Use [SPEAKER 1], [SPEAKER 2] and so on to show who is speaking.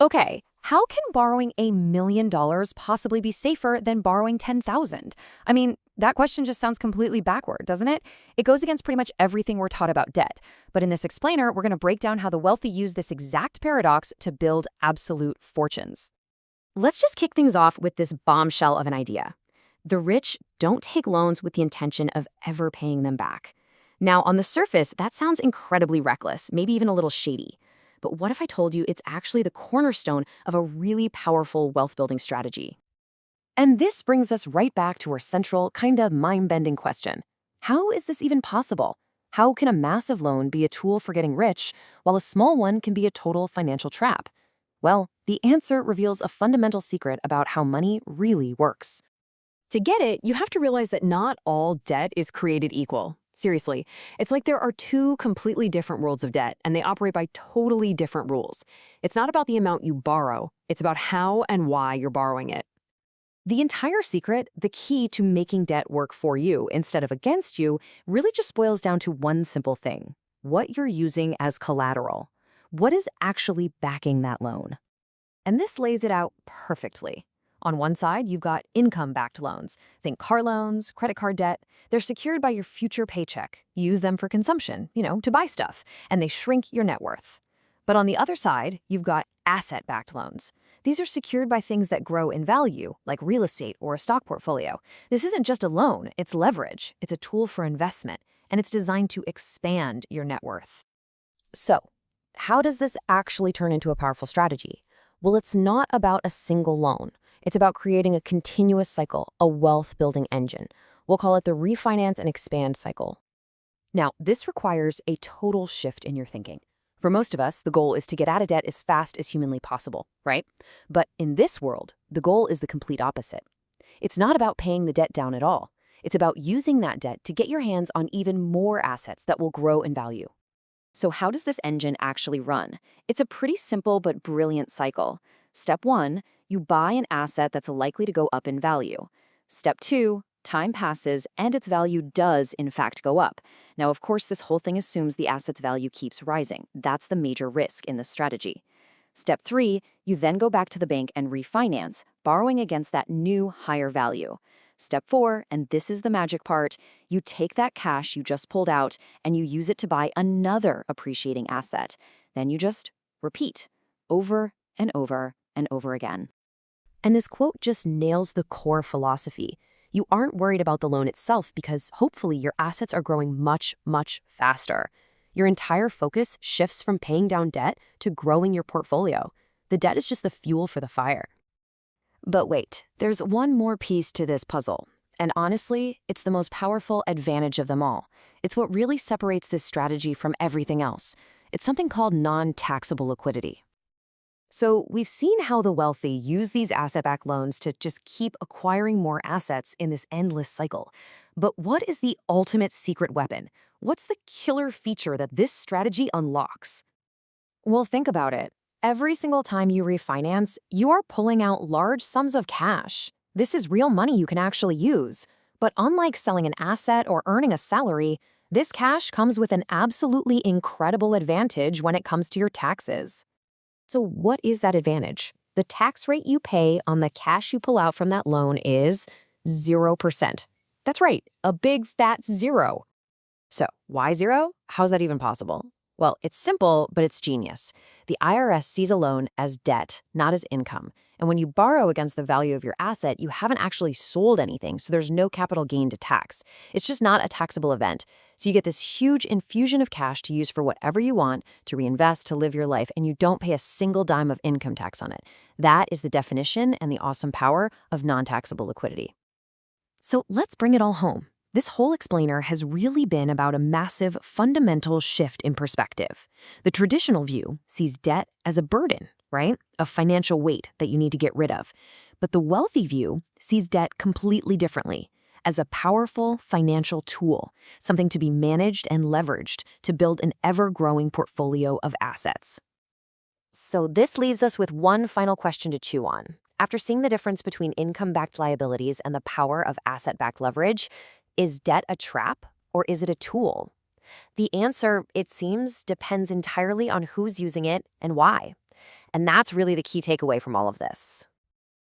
[SPEAKER 1] Okay, how can borrowing $1 million possibly be safer than borrowing 10,000? I mean, that question just sounds completely backward, doesn't it? It goes against pretty much everything we're taught about debt. But in this explainer, we're going to break down how the wealthy use this exact paradox to build absolute fortunes. Let's just kick things off with this bombshell of an idea. The rich don't take loans with the intention of ever paying them back. Now, on the surface, that sounds incredibly reckless, maybe even a little shady. But what if I told you it's actually the cornerstone of a really powerful wealth-building strategy? And this brings us right back to our central, kind of mind-bending question. How is this even possible? How can a massive loan be a tool for getting rich, while a small one can be a total financial trap? Well, the answer reveals a fundamental secret about how money really works. To get it, you have to realize that not all debt is created equal. Seriously, it's like there are two completely different worlds of debt, and they operate by totally different rules. It's not about the amount you borrow, it's about how and why you're borrowing it. The entire secret, the key to making debt work for you instead of against you, really just boils down to one simple thing: what you're using as collateral. What is actually backing that loan? And this lays it out perfectly. On one side, you've got income-backed loans. Think car loans, credit card debt. They're secured by your future paycheck. You use them for consumption, to buy stuff, and they shrink your net worth. But on the other side, you've got asset-backed loans. These are secured by things that grow in value, like real estate or a stock portfolio. This isn't just a loan, it's leverage. It's a tool for investment, and it's designed to expand your net worth. So, how does this actually turn into a powerful strategy? Well, it's not about a single loan. It's about creating a continuous cycle, a wealth-building engine. We'll call it the Refinance and Expand cycle. Now, this requires a total shift in your thinking. For most of us, the goal is to get out of debt as fast as humanly possible, right? But in this world, the goal is the complete opposite. It's not about paying the debt down at all. It's about using that debt to get your hands on even more assets that will grow in value. So how does this engine actually run? It's a pretty simple but brilliant cycle. Step 1, you buy an asset that's likely to go up in value. Step 2, time passes and its value does in fact go up. Now, of course, this whole thing assumes the asset's value keeps rising. That's the major risk in this strategy. Step 3, you then go back to the bank and refinance, borrowing against that new higher value. Step 4, and this is the magic part, you take that cash you just pulled out and you use it to buy another appreciating asset. Then you just repeat over and over and over again. And this quote just nails the core philosophy. You aren't worried about the loan itself because hopefully your assets are growing much, much faster. Your entire focus shifts from paying down debt to growing your portfolio. The debt is just the fuel for the fire. But wait, there's one more piece to this puzzle. And honestly, it's the most powerful advantage of them all. It's what really separates this strategy from everything else. It's something called non-taxable liquidity. So we've seen how the wealthy use these asset-backed loans to just keep acquiring more assets in this endless cycle. But what is the ultimate secret weapon? What's the killer feature that this strategy unlocks? Well, think about it. Every single time you refinance, you are pulling out large sums of cash. This is real money you can actually use. But unlike selling an asset or earning a salary, this cash comes with an absolutely incredible advantage when it comes to your taxes. So what is that advantage? The tax rate you pay on the cash you pull out from that loan is 0%. That's right, a big fat zero. So why zero? How's that even possible? Well, it's simple, but it's genius. The IRS sees a loan as debt, not as income. And when you borrow against the value of your asset, you haven't actually sold anything, so there's no capital gain to tax. It's just not a taxable event. So you get this huge infusion of cash to use for whatever you want, to reinvest, to live your life, and you don't pay a single dime of income tax on it. That is the definition and the awesome power of non-taxable liquidity. So let's bring it all home. This whole explainer has really been about a massive, fundamental shift in perspective. The traditional view sees debt as a burden, right? A financial weight that you need to get rid of. But the wealthy view sees debt completely differently, as a powerful financial tool, something to be managed and leveraged to build an ever-growing portfolio of assets. So this leaves us with one final question to chew on. After seeing the difference between income-backed liabilities and the power of asset-backed leverage, is debt a trap or is it a tool? The answer, it seems, depends entirely on who's using it and why.
[SPEAKER 2] And that's really the key takeaway from all of this.